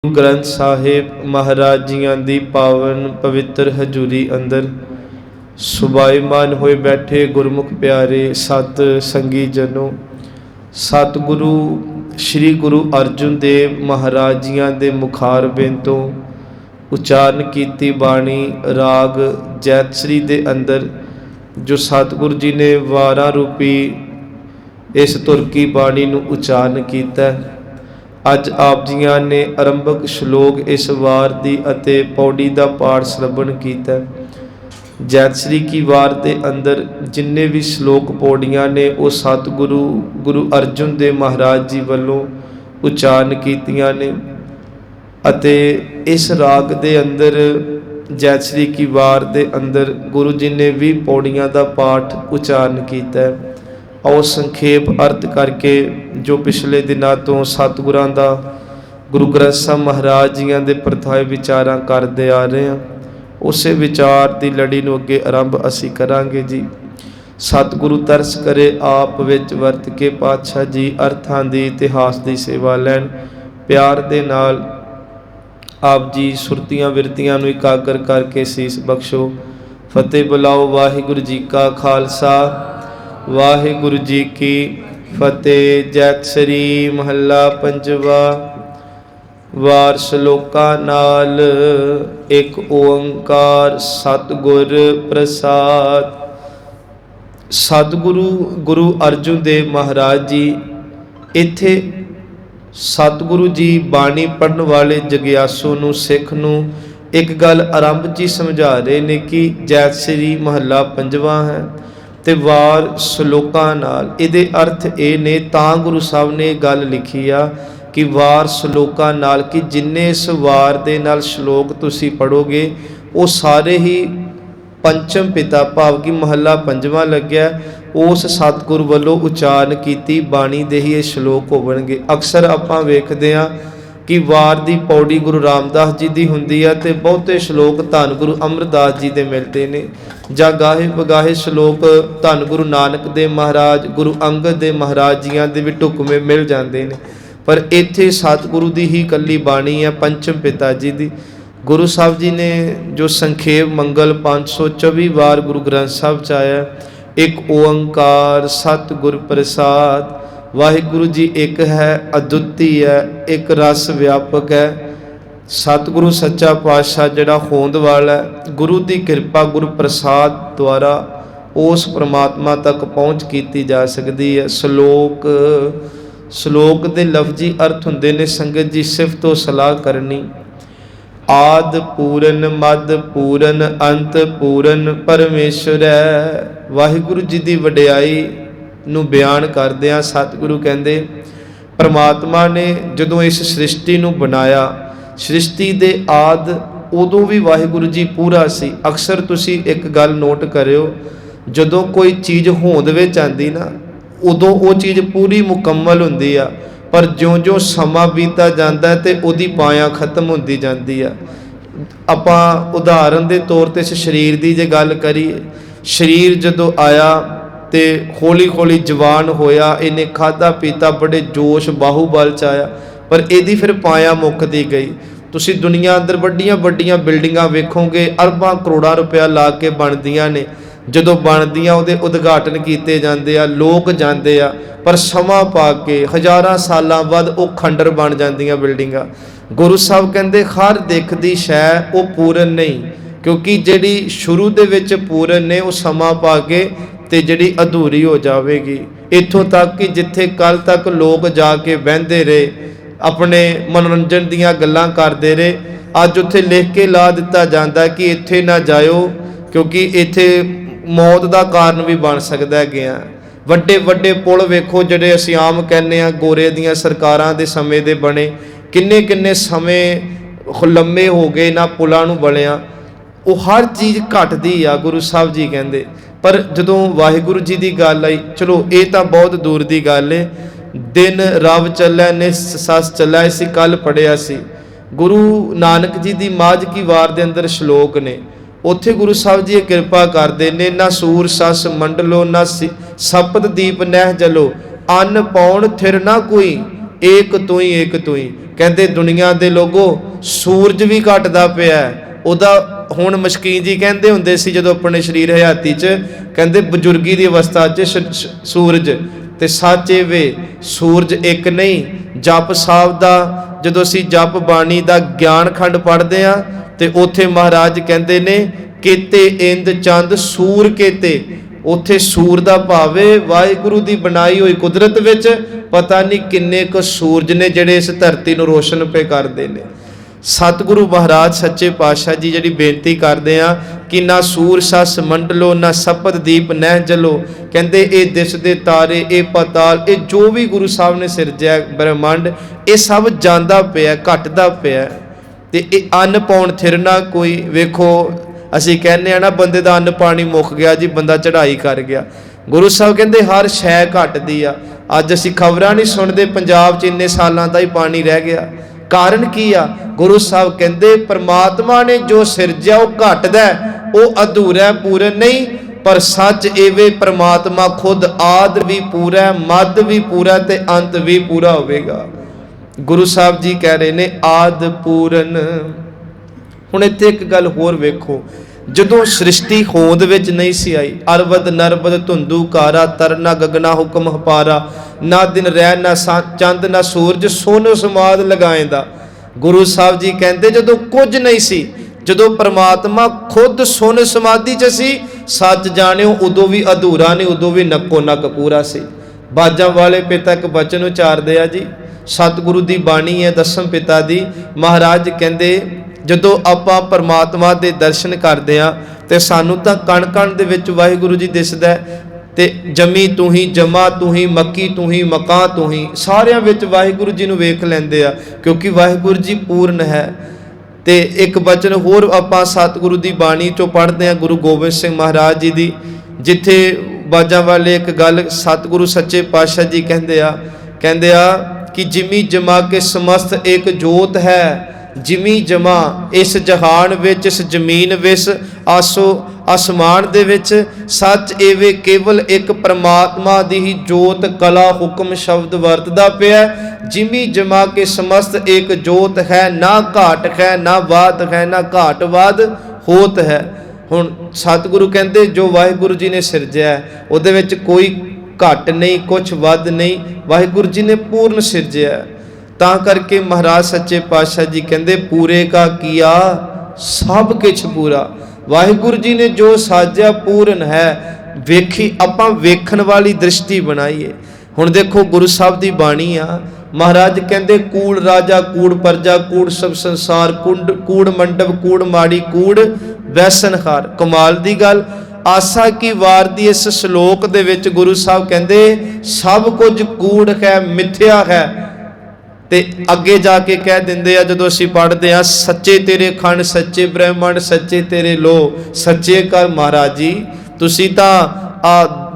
ग्रंथ साहिब महाराज जियां दी पावन पवित्र हजूरी अंदर सुभाईमान होए बैठे गुरमुख प्यारे सत संगी जनों। सतगुरु श्री गुरु अर्जुन देव महाराज जियां दे मुखारबिंद तो उचारण कीती बाणी राग जैतसरी दे अंदर जो सतगुरु जी ने वारा रूपी इस तुरकी बाणी नूं उचारण कीता। अज आप जियां ने आरंभक श्लोक इस वार दी अते पौड़ी दा पाठ श्रवण कीता। जैतसरी की वार दे अंदर जिन्ने भी श्लोक पौड़ियां ने वो सतगुरु गुरु अर्जुन देव महाराज जी वालों उचारण कीतियां ने। अते इस राग दे अंदर जैतसरी की वार दे अंदर गुरु जी ने भी पौड़ियां दा पाठ उचारण कीता है। आओ संखेप अर्थ करके जो पिछले दिनों तो सतगुरां दा गुरु ग्रंथ साहिब महाराज जियां दे प्रथाए विचारां करते आ रहे हैं, उस विचार की लड़ी नूं अगे आरंभ असी करांगे जी। सतगुरु तरस करे आप विच वरत के पातशाह जी अर्थां दी इतिहास की सेवा लैन। प्यार दे नाल आप जी सुरतियां विरतियां नूं इकागर करके सीस बख्शो। फतेह बुलाओ। वाहिगुरु जी का खालसा वाहिगुरु जी की फतेह। जैतसरी महला पंजवा। वार श्लोका नाल एक ओंकार सतगुर प्रसाद। सतगुरु गुरु अर्जुन देव महाराज जी इत्थे सतगुरु जी बाणी पढ़न वाले जग्यासू नूं सिख नूं एक गल आरंभ च ही समझा रहे ने कि जैतसरी महला पंजवा है ते वार श्लोकां नाल। इहदे अर्थ ये ने तां गुरु साहब ने गल लिखी आ कि वार श्लोकां नाल कि जिन्ने इस वार दे नाल श्लोक तुसी पढ़ोगे वो सारे ही पंचम पिता भाव कि महला पंजवां लग्या उस सतगुरु वालों उचारण कीती बाणी दे ही ये श्लोक होवणगे। अक्सर आपां वेखदे आ कि वार दी पौड़ी गुरु रामदास जी दी हुंदी है ते बहुते श्लोक धन गुरु अमरदास जी दे मिलते ने, जां गाहे बगाहे श्लोक धन गुरु नानक देव महाराज गुरु अंगद देव महाराज जियां दे भी ढुकवें मिल जाते हैं। पर इत्थे सतगुरु दी ही कल्ली बाणी है पंचम पिता जी दी। गुरु साहब जी ने जो संखेप मंगल 524 वार गुरु ग्रंथ साहिब च आया एक ओंकार सतगुर प्रसाद। वाहिगुरु जी एक है, अद्वितीय है, एक रस व्यापक है। सतगुरु सच्चा पातशाह जिहड़ा होंद वाला है, गुरु की कृपा गुरु प्रसाद द्वारा उस परमात्मा तक पहुँच की जा सकती है। श्लोक के लफ्जी अर्थ हुंदे ने संगत जी सिफत तो सलाह करनी। आद पूरन मद पूरन अंत पूरन परमेश्वर है। वाहिगुरु जी की वडियाई नूं बयान करदिआं सतगुरु कहंदे परमात्मा ने जदों इस सृष्टि नूं बनाया, सृष्टि दे आद उदों भी वाहिगुरु जी पूरा सी। अक्सर तुसी एक गल नोट करियो, जदों कोई चीज़ होंद विच आंदी ना उदों वो चीज़ पूरी मुकम्मल हुंदी आ, पर ज्यों ज्यों समा बीता जाता है तो उहदी पाया खत्म होंदी जाती है। आपां उदाहरण के तौर पर इस शरीर की जे गल करिए, शरीर जदों आया तो हौली हौली जवान होया, इन्हें खादा पीता बड़े जोश बाहूबल च आया, पर यदी फिर पाया मुकती गई। तुसी दुनिया अंदर वड्डियां वड्डियां बिल्डिंगां वेखोगे अरबां करोड़ां रुपया ला के बनदियां ने, जदों बनदियां उहदे उद्घाटन कीते जांदे आ, लोग जांदे आ, पर समा पा के हज़ारां सालां बाद वो खंडर बन जांदियां बिल्डिंगां। गुरु साहब कहंदे हर दिखदी शै वो पूरन नहीं, क्योंकि जिहड़ी शुरू दे विच पूरन ने वो समा पा के ते जिहड़ी अधूरी हो जाएगी। इत्थों तक कि जिथे कल तक लोग जाके बहते रहे अपने मनोरंजन दीयां गल्लां करते रहे, अज उत्थे लिख के ला दिता जाता कि इत्थे ना जाओ क्योंकि इत्थे मौत का कारण भी बन सकता है गया। वड्डे वड्डे पुल वेखो जिहड़े असीं आम कहने आ गोरे दीयां सरकारां दे समय दे बने, किन्ने किन्ने समय लम्मे हो गए ना पुलां नूं बणिया। वो हर चीज़ घटदी आ गुरु साहब जी कहंदे। पर जदों वाहिगुरु जी की गल आई, चलो ये तो बहुत दूर की गल है। दिन रब चलै ने सस चलै सी कल पढ़िया सी। गुरु नानक जी की माझ की वार के अंदर श्लोक ने, उत्थे गुरु साहब जी कृपा करते ने ना सूर सस मंडलो ना सपत दीप नह जलो अन्न पाउण थिर ना कोई एक तू ही एक तू ही। कहते दुनिया के लोगों सूरज भी घटदा पिया, उहदा हुण मशकीन जी कहते हुंदे सी जदों अपने शरीर हयाती च, कहते बजुर्गी की अवस्था च सूरज ते सच ए वे सूरज एक नहीं। जप साहब का जदों असीं जप बाणी का ज्ञान खंड पढ़ते हैं तो उत्थे महाराज कहते ने केते इंद चंद सूर केते, उत्थे सूर का भाव है वाहिगुरू की बनाई हुई कुदरत विच पता नहीं किन्ने क सूरज ने जिहड़े इस धरती नूं रोशन पे करते हैं। सतगुरु महाराज सच्चे पातशाह जी जी बेनती करते हैं कि ना सूर सस मंडलो ना सपत दीप नह जलो। कहते ये दिसदे तारे ये पताल ये जो भी गुरु साहब ने सिरजया ब्रह्मंड ये सब जांदा पिया घटदा पिया ते ये अन्न पाउण थिरना कोई। वेखो असीं कहने ना बंदे दा अन्न पानी मुक गया जी, बंदा चढ़ाई कर गया। गुरु साहब कहते हर शै घटदी आ। अज असीं खबरां नहीं सुणदे पंजाब च इन्ने सालां दा ही पानी रह गया, कारण की आ? गुरु साहब कहते परमात्मा ने जो सिरजया वो घटदा वो अधूरा पूरा नहीं, पर सच एवे परमात्मा खुद आद भी पूरा मद भी पूरा ते अंत भी पूरा होवेगा। गुरु साहब जी कह रहे ने आद पूरन। हुण इत्थे एक गल होर वेखो, जदों सृष्टि होंद विच नहीं सी आई, अरबद नरबद धुंधु कारा तरना गगना हुक्म हपारा, ना दिन रह ना चंद ना सूरज सोनो समाद लगाएंदा। गुरु साहब जी कहते जदों कुछ नहीं सी, जदों परमात्मा खुद सुन समाधि च सी, सच जाणिओ उदों भी अधूरा नहीं, उदों भी नक्को नक पूरा सी। बाजां वाले पिता एक बचन उचारदे आ जी, सतगुरु की बाणी है दसम पिता दी। महाराज कहते जदों आपां परमात्मा के दर्शन करते हैं तो सानू तां कण कण दे विच वाहिगुरू जी दिसदा ते जमी तू ही जमा तू ही मक्की तू ही मकां तू ही, सारियां विच वाहिगुरू जी नूं वेख लैंदे आ क्योंकि वाहिगुरू जी पूर्ण है। ते एक बचन होर आपां सतगुरु की बाणी चों पढ़ते हैं गुरु गोबिंद सिंह महाराज जी दी, जिथे बाजां वाले एक गल सतगुरु सच्चे पातशाह जी कहंदे आ कि जिमी जमा के समस्त एक जोत है, जिमी जमा इस जहान विच इस जमीन विच आसो आसमान दे विच सच एवे केवल एक परमात्मा दी ही जोत कला हुक्म शब्द वरतदा पिया। जिमी जमा के समस्त एक जोत है, ना घाट है ना वाद है ना घाट वाद होत है। हुण सतगुरु कहते जो वाहिगुरू जी ने सिरजया उहदे विच कोई घट नहीं कुछ वध नहीं, वाहिगुरू जी ने पूर्ण सिरजया। तां करके महाराज सच्चे पातशाह जी कहते पूरे का किया सब किछ पूरा। वाहिगुरू जी ने जो साजया पूर्ण है, वेखी आपां वेखण वाली दृष्टि बनाईए। हुण देखो गुरु साहब की बाणी आ, महाराज कहते कूड़ राजा कूड़ प्रजा कूड़ सब संसार कूड़ मंडप कूड़ माड़ी कूड़ वैसनहार। कमाल दी गल आसा की वार दी इस श्लोक दे विच गुरु साहब कहते सब कुछ कूड़ है मिथ्या है। ते अगे जाके कह देंदे आ जदों असीं पढ़दे आ सच्चे तेरे खंड सच्चे ब्रह्मंड सच्चे तेरे लो सच्चे कर। महाराज जी तुसीं तां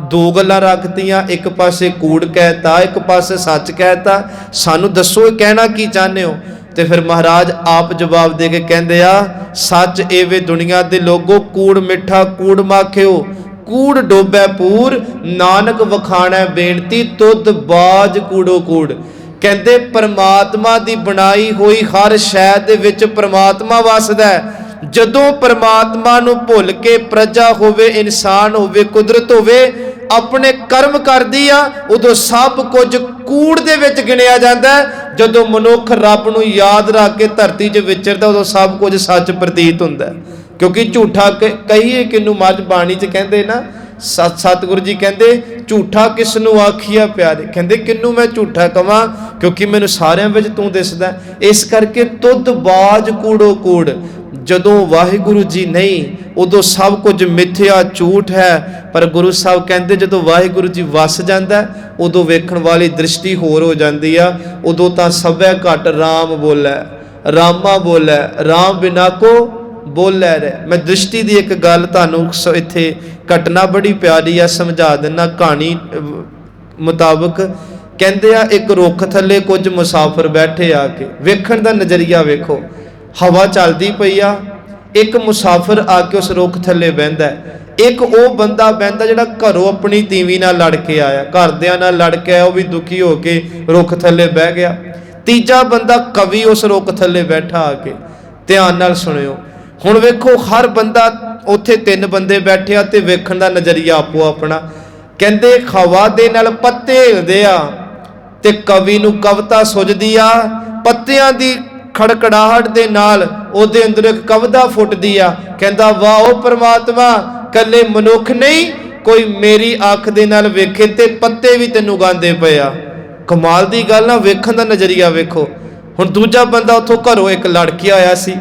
दो गल्लां रखतियां, एक पासे कूड़ कहता एक पासे सच कहता, सानू दसो कहना की चाहते हो? तो फिर महाराज आप जवाब दे के कहंदे आ सच एवे दुनिया दे लोगों कूड़ मिठा कूड़ माखिओ कूड़ डोबै पूर, नानक वखाणै बेनती तुद बाज कूड़ो कूड़। कहते परमात्मा की बनाई हुई हर शै दे विच परमात्मा वसदा है। जदों परमात्मा नूं भुल के प्रजा होवे इंसान होवे कुदरत होवे अपने कर्म करदी आ, उदों सब कुछ कूड़ दे विच गिणिया जांदा है। जदों मनुख रब नूं याद रख के धरती 'च विचरदा उदों सब कुछ सच प्रतीत हुंदा है। क्योंकि झूठा कहीए किनू मज बाणी 'च कहंदे ना सतगुरु जी कहते झूठा किसनू आखिया प्यारे, कहते किनू मैं झूठा कवां क्योंकि मैनू सारियां विच तू दिसदा। इस करके तुद बाज कूड़ो कूड़। जदों वाहिगुरु जी नहीं उदों सब कुछ मिथ्या झूठ है, पर गुरु साहब कहते जदों वाहिगुरु जी वस जांदा उदों वेखण वाली दृष्टि होर हो जाती आ। उदों तां सभै घट राम बोलै रामा बोलै राम बिना को बोलै रहे। मैं दृष्टि की एक गल तुहानूं इत्थे घटना बड़ी प्यारी आ समझा देना कहानी मुताबक। कहंदे आ एक रुख थल्ले कुछ मुसाफिर बैठे आके, वेखण दा नज़रिया वेखो, हवा चलदी पई आ, एक मुसाफिर आके उस रुख थल्ले बहिंदा है। एक वो बंदा बहता जिहड़ा घरों अपनी तीवी नाल लड़ के आया, घरदियां नाल लड़ के आया, वह भी दुखी होके रुख थल्ले बह गया। तीजा बंदा कवि उस रुख थल्ले बैठा आके, ध्यान नाल सुनियो। हुण वेखो हर बंदा उत्थे 3 बंदे बैठे ते वेखण दा नज़रिया आपो अपना। कहंदे हवा दे नाल पत्ते हिलदे आ ते कवि नूं कविता सुझदी आ, पत्तियां दी खड़खड़ाहट दे नाल ओहदे अंदर एक कविता फुटदी आ। कहंदा वाह ओ परमात्मा, कल्ले मनुख नहीं कोई मेरी अख दे नाल वेखे ते पत्ते भी तैनूं गांदे पए आ। कमाल दी गल ना, वेखण दा नज़रिया वेखो। हुण दूजा बंदा उत्थों घरों एक लड़ के आया सी।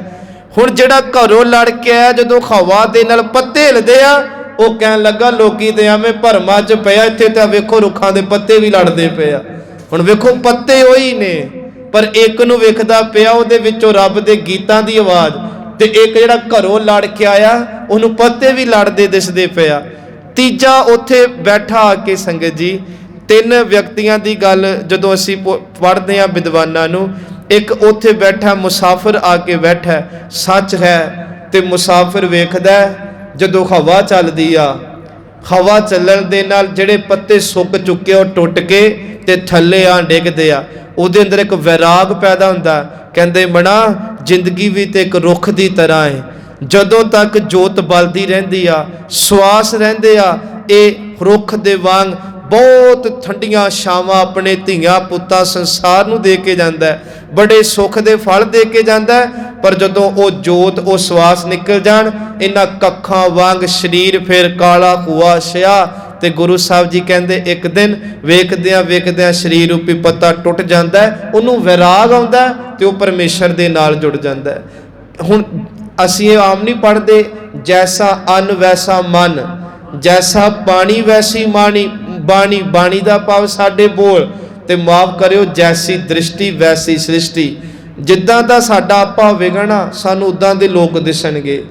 हुण जिहड़ा घरों लड़ के आया, जदों हवा दे नाल पत्ते हिलदे आ, ਉਹ ਕਹਿਣ ਲੱਗਾ ਲੋਕੀ ਤੇ ਐਵੇਂ ਭਰਮਾਂ 'ਚ ਪਿਆ, ਇੱਥੇ ਤਾਂ ਵੇਖੋ ਰੁੱਖਾਂ ਦੇ ਪੱਤੇ ਵੀ ਲੜਦੇ ਪਏ ਆ। ਹੁਣ ਵੇਖੋ ਪੱਤੇ ਉਹੀ ਨੇ, ਪਰ ਇੱਕ ਨੂੰ ਵੇਖਦਾ ਪਿਆ ਉਹਦੇ ਵਿੱਚੋਂ ਰੱਬ ਦੇ ਗੀਤਾਂ ਦੀ ਆਵਾਜ਼, ਤੇ ਇੱਕ ਜਿਹੜਾ ਘਰੋਂ ਲੜ ਕੇ ਆਇਆ ਉਹਨੂੰ ਪੱਤੇ ਵੀ ਲੜਦੇ ਦਿਸਦੇ ਪਿਆ। ਤੀਜਾ ਉੱਥੇ ਬੈਠਾ ਆ ਕੇ ਸੰਗਤ ਜੀ 3 ਵਿਅਕਤੀਆਂ ਦੀ ਗੱਲ ਜਦੋਂ ਅਸੀਂ ਪੜ੍ਹਦੇ ਹਾਂ ਵਿਦਵਾਨਾਂ ਨੂੰ, ਇੱਕ ਉੱਥੇ ਬੈਠਾ ਮੁਸਾਫਿਰ ਆ ਕੇ ਬੈਠਾ, ਸੱਚ ਹੈ। ਤੇ ਮੁਸਾਫਿਰ ਵੇਖਦਾ ਜਦੋਂ ਹਵਾ ਚੱਲਦੀ ਆ, ਹਵਾ ਚੱਲਣ ਦੇ ਨਾਲ ਜਿਹੜੇ ਪੱਤੇ ਸੁੱਕ ਚੁੱਕੇ ਉਹ ਟੁੱਟ ਕੇ ਤੇ ਥੱਲੇ ਆ ਡਿੱਗਦੇ ਆ, ਉਹਦੇ ਅੰਦਰ ਇੱਕ ਵੈਰਾਗ ਪੈਦਾ ਹੁੰਦਾ। ਕਹਿੰਦੇ ਮਣਾ ਜ਼ਿੰਦਗੀ ਵੀ ਤੇ ਇੱਕ ਰੁੱਖ ਦੀ ਤਰ੍ਹਾਂ ਹੈ, ਜਦੋਂ ਤੱਕ ਜੋਤ ਬਲਦੀ ਰਹਿੰਦੀ ਆ, ਸਵਾਸ ਰਹਿੰਦੇ ਆ, ਇਹ ਰੁੱਖ ਦੇ ਵਾਂਗ ਬਹੁਤ ਠੰਡੀਆਂ ਛਾਵਾਂ ਆਪਣੇ ਧੀਆਂ ਪੁੱਤਾਂ ਸੰਸਾਰ ਨੂੰ ਦੇ ਕੇ ਜਾਂਦਾ ਹੈ, ਬੜੇ ਸੁੱਖ ਦੇ ਫਲ ਦੇ ਕੇ ਜਾਂਦਾ ਹੈ। ਪਰ ਜਦੋਂ ਉਹ ਜੋਤ ਉਹ ਸਵਾਸ ਨਿਕਲ ਜਾਣ, ਇਹਨਾਂ ਕੱਖਾਂ ਵਾਂਗ ਸਰੀਰ ਫਿਰ ਕਾਲਾ ਕੁਆ ਛਿਆ। ਤੇ ਗੁਰੂ ਸਾਹਿਬ ਜੀ ਕਹਿੰਦੇ ਇੱਕ ਦਿਨ ਵੇਖਦਿਆਂ ਵੇਖਦਿਆਂ ਸਰੀਰ ਰੂਪੀ ਪੱਤਾ ਟੁੱਟ ਜਾਂਦਾ, ਉਹਨੂੰ ਵੈਰਾਗ ਆਉਂਦਾ ਤੇ ਉਹ ਪਰਮੇਸ਼ਰ ਦੇ ਨਾਲ ਜੁੜ ਜਾਂਦਾ। ਹੁਣ ਅਸੀਂ ਇਹ ਆਮ ਨਹੀਂ ਪੜ੍ਹਦੇ, ਜੈਸਾ ਅੰਨ ਵੈਸਾ ਮਨ, ਜੈਸਾ ਪਾਣੀ ਵੈਸੀ ਬਾਣੀ। ਬਾਣੀ ਦਾ ਭਾਵ ਸਾਡੇ ਬੋਲ, ਤੇ ਮਾਫ ਕਰਿਓ ਜੈਸੀ ਦ੍ਰਿਸ਼ਟੀ ਵੈਸੀ ਸ੍ਰਿਸ਼ਟੀ। ਜਿੱਦਾਂ ਦਾ ਸਾਡਾ ਆਪਾ ਹੋਵੇਗਾ ਨਾ, ਸਾਨੂੰ ਉਦਾਂ ਦੇ ਲੋਕ ਦਿਸਣਗੇ।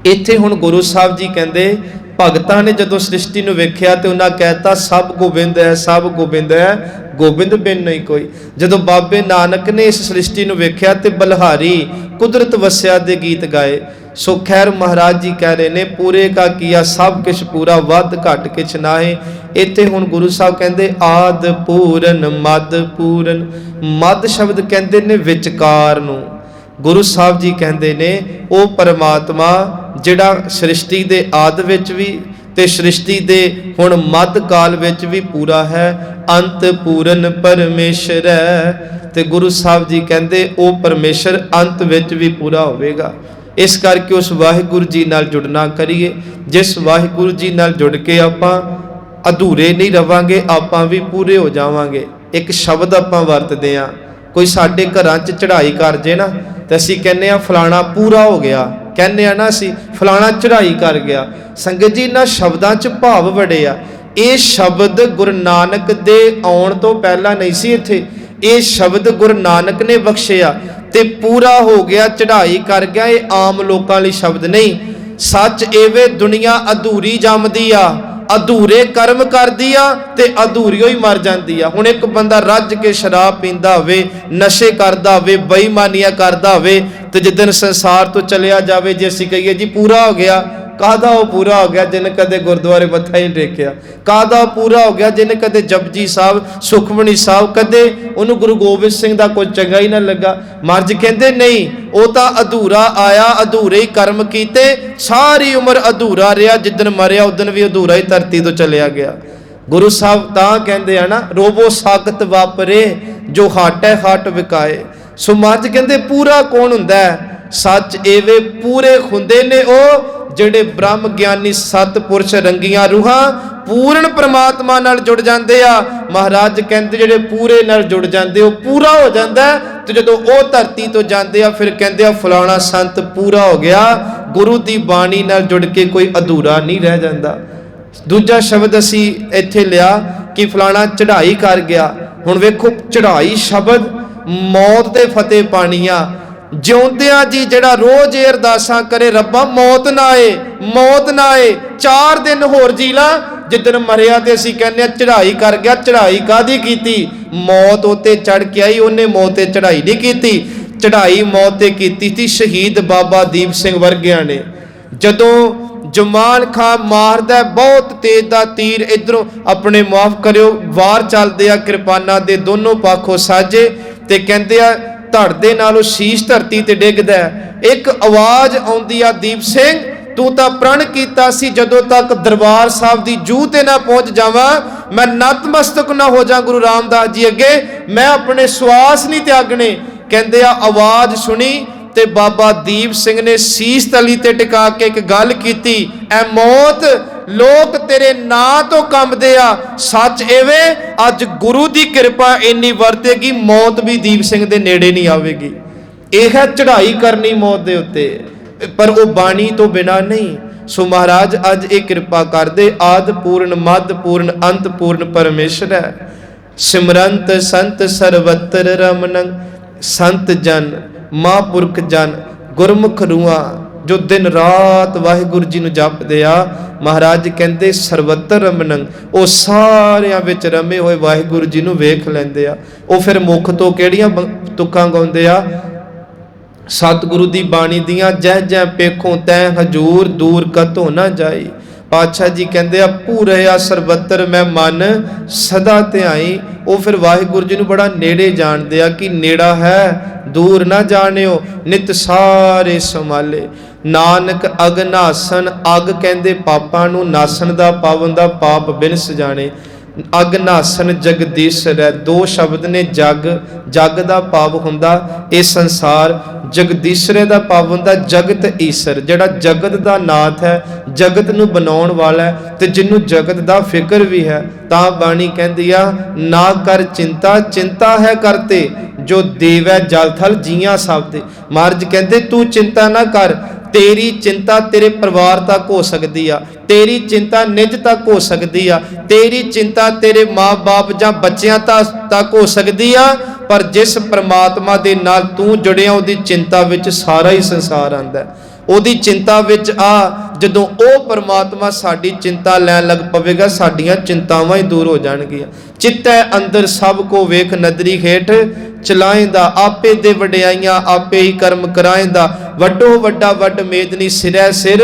ਇੱਥੇ ਹੁਣ ਗੁਰੂ ਸਾਹਿਬ ਜੀ ਕਹਿੰਦੇ ਭਗਤਾਂ ਨੇ ਜਦੋਂ ਸ੍ਰਿਸ਼ਟੀ ਨੂੰ ਵੇਖਿਆ ਤੇ ਉਹਨਾਂ ਕਹਿਤਾ ਸਭ ਗੋਬਿੰਦ ਹੈ, ਸਭ ਗੋਬਿੰਦ ਹੈ, ਗੋਬਿੰਦ ਬਿਨ ਨਹੀਂ ਕੋਈ। ਜਦੋਂ ਬਾਬੇ ਨਾਨਕ ਨੇ ਇਸ ਸ੍ਰਿਸ਼ਟੀ ਨੂੰ ਵੇਖਿਆ ਤੇ ਬਲਹਾਰੀ ਕੁਦਰਤ ਵਸਿਆ ਦੇ ਗੀਤ ਗਾਏ। ਸੋ ਖੈਰ ਮਹਾਰਾਜ ਜੀ ਕਹਿ ਰਹੇ ਨੇ ਪੂਰੇ ਕਾ ਕੀਆ ਸਭ ਕੁਛ ਪੂਰਾ, ਵੱਧ ਘੱਟ ਕਿਛ ਨਾਹੀ। ਇੱਥੇ ਹੁਣ ਗੁਰੂ ਸਾਹਿਬ ਕਹਿੰਦੇ ਆਦ ਪੂਰਨ ਮਦ ਪੂਰਨ। ਮਦ ਸ਼ਬਦ ਕਹਿੰਦੇ ਨੇ ਵਿਚਕਾਰ ਨੂੰ। ਗੁਰੂ ਸਾਹਿਬ ਜੀ ਕਹਿੰਦੇ ਨੇ ਉਹ ਪਰਮਾਤਮਾ ਜਿਹੜਾ ਸ੍ਰਿਸ਼ਟੀ ਦੇ ਆਦ ਵਿੱਚ ਵੀ ਤੇ ਸ੍ਰਿਸ਼ਟੀ ਦੇ ਹੁਣ ਮੱਧ ਕਾਲ ਵਿੱਚ ਵੀ ਪੂਰਾ ਹੈ, ਅੰਤ ਪੂਰਨ ਪਰਮੇਸ਼ਰ ਹੈ। ਤੇ ਗੁਰੂ ਸਾਹਿਬ ਜੀ ਕਹਿੰਦੇ ਉਹ ਪਰਮੇਸ਼ਰ ਅੰਤ ਵਿੱਚ ਵੀ ਪੂਰਾ ਹੋਵੇਗਾ। ਇਸ ਕਰਕੇ ਉਸ ਵਾਹਿਗੁਰੂ ਜੀ ਨਾਲ ਜੁੜਨਾ ਕਰੀਏ। ਜਿਸ ਵਾਹਿਗੁਰੂ ਜੀ ਨਾਲ ਜੁੜ ਕੇ ਆਪਾਂ ਅਧੂਰੇ ਨਹੀਂ ਰਵਾਂਗੇ, ਆਪਾਂ ਵੀ ਪੂਰੇ ਹੋ ਜਾਵਾਂਗੇ। ਇੱਕ ਸ਼ਬਦ ਆਪਾਂ ਵਰਤਦੇ ਹਾਂ, ਕੋਈ ਸਾਡੇ ਘਰਾਂ 'ਚ ਚੜ੍ਹਾਈ ਕਰ ਜੇ ਨਾ ਤੇ ਅਸੀਂ ਕਹਿੰਦੇ ਆ ਫਲਾਣਾ ਪੂਰਾ ਹੋ ਗਿਆ, ਕਹਿੰਦੇ ਆ ਨਾ ਅਸੀਂ ਫਲਾਣਾ ਚੜ੍ਹਾਈ ਕਰ ਗਿਆ। ਸੰਗਤ ਜੀ ਇਹਨਾਂ ਸ਼ਬਦਾਂ 'ਚ ਭਾਵ ਬੜੇ ਆ। ਇਹ ਸ਼ਬਦ ਗੁਰੂ ਨਾਨਕ ਦੇ ਆਉਣ ਤੋਂ ਪਹਿਲਾਂ ਨਹੀਂ ਸੀ ਇੱਥੇ, ਇਹ ਸ਼ਬਦ ਗੁਰੂ ਨਾਨਕ ਨੇ ਬਖਸ਼ਿਆ ਤੇ ਪੂਰਾ ਹੋ ਗਿਆ, ਚੜ੍ਹਾਈ ਕਰ ਗਿਆ। ਇਹ ਆਮ ਲੋਕਾਂ ਲਈ ਸ਼ਬਦ ਨਹੀਂ। ਸੱਚ ਐਵੇਂ ਦੁਨੀਆ ਅਧੂਰੀ ਜੰਮਦੀ ਆ, ਅਧੂਰੇ ਕਰਮ ਕਰਦੀ ਆ ਤੇ ਅਧੂਰੀਓ ਹੀ ਮਰ ਜਾਂਦੀ ਆ। ਹੁਣ ਇੱਕ ਬੰਦਾ ਰੱਜ ਕੇ ਸ਼ਰਾਬ ਪੀਂਦਾ ਹੋਵੇ, ਨਸ਼ੇ ਕਰਦਾ ਹੋਵੇ, ਬੇਈਮਾਨੀਆਂ ਕਰਦਾ ਹੋਵੇ ਤੇ ਜਿੱਦਣ ਸੰਸਾਰ ਤੋਂ ਚਲਿਆ ਜਾਵੇ, ਜੇ ਅਸੀਂ ਕਹੀਏ ਜੀ ਪੂਰਾ ਹੋ ਗਿਆ, ਕਾਹਦਾ ਉਹ ਪੂਰਾ ਹੋ ਗਿਆ ਜਿਹਨੇ ਕਦੇ ਗੁਰਦੁਆਰੇ ਮੱਥਾ ਹੀ ਟੇਕਿਆ? ਕਾਹਦਾ ਪੂਰਾ ਹੋ ਗਿਆ ਜਿਹਨੇ ਕਦੇ ਜਪਜੀ ਸਾਹਿਬ ਸੁਖਮਨੀ ਸਾਹਿਬ ਕਦੇ ਉਹਨੂੰ ਗੁਰੂ ਗੋਬਿੰਦ ਸਿੰਘ ਦਾ ਕੋਈ ਚੰਗਾ ਹੀ ਨਾ ਲੱਗਾ? ਮਰਜ ਕਹਿੰਦੇ ਨਹੀਂ, ਉਹ ਤਾਂ ਅਧੂਰਾ ਆਇਆ, ਅਧੂਰੇ ਹੀ ਕਰਮ ਕੀਤੇ, ਸਾਰੀ ਉਮਰ ਅਧੂਰਾ ਰਿਹਾ, ਜਿੱਦਣ ਮਰਿਆ ਉਦਣ ਵੀ ਅਧੂਰਾ ਹੀ ਧਰਤੀ ਤੋਂ ਚਲਿਆ ਗਿਆ। ਗੁਰੂ ਸਾਹਿਬ ਤਾਂ ਕਹਿੰਦੇ ਆ ਨਾ ਰੋਬੋ ਸਾਖਤ ਵਾਪਰੇ ਜੋ ਹਾਟੈ ਹਾਟ ਵਿਕਾਏ। ਸੋ ਮਰਜ ਕਹਿੰਦੇ ਪੂਰਾ ਕੌਣ ਹੁੰਦਾ ਹੈ? ਸੱਚ ਐਵੇਂ ਪੂਰੇ ਹੁੰਦੇ ਨੇ ਉਹ ਜਿਹੜੇ ਬ੍ਰਹਮ ਗਿਆਨੀ ਸਤਿਪੁਰਸ਼ ਰੰਗੀਆਂ ਰੂਹਾਂ ਪੂਰਨ ਪ੍ਰਮਾਤਮਾ ਨਾਲ ਜੁੜ ਜਾਂਦੇ ਆ। ਮਹਾਰਾਜ ਕਹਿੰਦੇ ਜਿਹੜੇ ਪੂਰੇ ਨਾਲ ਜੁੜ ਜਾਂਦੇ ਉਹ ਪੂਰਾ ਹੋ ਜਾਂਦਾ। ਤੇ ਜਦੋਂ ਉਹ ਧਰਤੀ ਤੋਂ ਜਾਂਦੇ ਆ ਫਿਰ ਕਹਿੰਦੇ ਆ ਫਲਾਣਾ ਸੰਤ ਪੂਰਾ ਹੋ ਗਿਆ। ਗੁਰੂ ਦੀ ਬਾਣੀ ਨਾਲ ਜੁੜ ਕੇ ਕੋਈ ਅਧੂਰਾ ਨਹੀਂ ਰਹਿ ਜਾਂਦਾ। ਦੂਜਾ ਸ਼ਬਦ ਅਸੀਂ ਇੱਥੇ ਲਿਆ ਕਿ ਫਲਾਣਾ ਚੜ੍ਹਾਈ ਕਰ ਗਿਆ। ਹੁਣ ਵੇਖੋ ਚੜ੍ਹਾਈ ਸ਼ਬਦ ਮੌਤ ਤੇ ਫਤਿਹ ਪਾਣੀ ਆ। ਜਿਉਂਦਿਆਂ ਜੀ ਜਿਹੜਾ ਰੋਜ਼ ਇਹ ਅਰਦਾਸਾਂ ਕਰੇ ਰੱਬਾ ਮੌਤ ਨਾ ਆਏ, ਮੌਤ ਨਾ ਆਏ, 4 ਦਿਨ ਹੋਰ ਜੀ ਲਾ। ਜਿੱਦਣ ਮਰਿਆ ਤੇ ਅਸੀਂ ਕਹਿੰਦੇ ਆ ਚੜ੍ਹਾਈ ਕਰ ਗਿਆ। ਚੜ੍ਹਾਈ ਕਾਹਦੀ ਕੀਤੀ? ਮੌਤ ਉੱਤੇ ਚੜ੍ਹ ਕੇ ਆਈ, ਉਹਨੇ ਮੌਤ ਤੇ ਚੜ੍ਹਾਈ ਨਹੀਂ ਕੀਤੀ। ਚੜ੍ਹਾਈ ਮੌਤ ਤੇ ਕੀਤੀ ਸੀ ਸ਼ਹੀਦ ਬਾਬਾ ਦੀਪ ਸਿੰਘ ਵਰਗਿਆਂ ਨੇ। ਜਦੋਂ जमाल खां मारदा बहुत तेज दा तीर, इधरों अपने माफ करियो वार चलदे आ किरपाना दे दोनों पाखों साजे, ते कहंदे आ धड़ दे नालों शीश धरती ते डिगदा। एक आवाज़ आउंदी आ, दीप सिंह तू तो प्रण कीता सी जदों तक दरबार साहब दी जूह ते ना पहुंच जावां मैं नतमस्तक ना हो जा गुरु रामदास जी अगे, मैं अपने श्वास नहीं त्यागने। कहंदे आ आवाज़ सुनी ते बाबा दीप सिंह ने शीश तली ते टिका के एक गल कीती, ऐ मौत लोग तेरे नां तो कंबदे आ, सच एवे अज गुरु दी कृपा इन्नी वरतेगी मौत भी दीप सिंह दे नेड़े नहीं आवेगी। यह है चढ़ाई करनी मौत दे उत्ते, पर वो बाणी तो बिना नहीं। सो महाराज अज ये कृपा कर दे, आद पूर्ण मद पूर्ण अंत पूर्ण परमेश्वर है। सिमरंत संत सर्वत्र रमन, संत जन महापुरख जन गुरमुख रूआ जो दिन रात वाहिगुरु जी नूं जपदे आ। महाराज कहंदे सर्वत्र रमन, वो सारियां विच रमे होए वाहिगुरु जी नूं वेख लैंदे आ। वो फिर मुख तो किहड़ियां तुकां गाउंदे आ, सतगुरु दी बाणी दियां जह जह पेखों तै हजूर दूर कतो ना जाई। पातशाह जी कहंदे आ पूरे आ सर्वत्र मैं मन सदा ध्याई। वो फिर वाहिगुरु जी नूं बड़ा नेड़े जाणदे आ कि नेड़ा है दूर ना जाणियो, नित सारे संभाले। नानक अगनासन, अग कहंदे पापां नूं, नासन दा पावन दा पाप बिनस जाने। अगनासन जगदीशर है, दो शब्द ने जग, जग दा पाप हुंदा इह संसार, जगदीशरे दा पाप हुंदा जगत ईसर, जिहड़ा जगत दा नाथ है, जगत नूं बनाउण वाला है ते जिन्नू जगत दा फिक्र भी है। तां बाणी कहंदी आ ना कर चिंता, चिंता है करते जो देवै जल थल जियां सब ते। महाराज कहंदे तू चिंता ना कर, तेरी चिंता तेरे परिवार तक हो सकती आ, तेरी चिंता निज तक हो सकती आ, तेरी चिंता तेरे माँ बाप जां बच्चियां तक हो सकती आ, पर जिस परमात्मा दे नाल तू जुड़िया उहदी चिंता विच सारा ही संसार आंदा है। उहदी चिंता विच आ जदों ओ परमात्मा साडी चिंता लैण लग पवेगा, साडियां चिंतावां ही दूर हो जाणगियां। चित्तै अंदर सब को वेख नदरी हेठ चलाएंदा, आपे दे वडियाइयां आपे ही कर्म कराएंदा, वड्डो वड्डा वड मेदनी सिरै सिर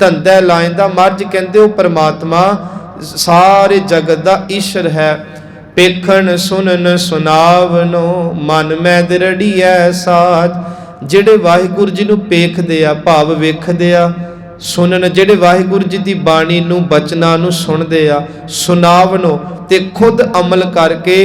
धंधै लाएंदा। महाराज कहंदे ओ परमात्मा सारे जगत दा ईश्वर है। पेखण सुनन सुनावनो मन मै दृढ़िया साज, ਜਿਹੜੇ ਵਾਹਿਗੁਰੂ ਜੀ ਨੂੰ ਪੇਖਦੇ ਆ ਭਾਵ ਵੇਖਦੇ ਆ, ਸੁਣਨ ਜਿਹੜੇ ਵਾਹਿਗੁਰੂ ਜੀ ਦੀ ਬਾਣੀ ਨੂੰ ਬਚਨਾਂ ਨੂੰ ਸੁਣਦੇ ਆ, ਸੁਨਾਵਨੋ ਤੇ ਖੁਦ ਅਮਲ ਕਰਕੇ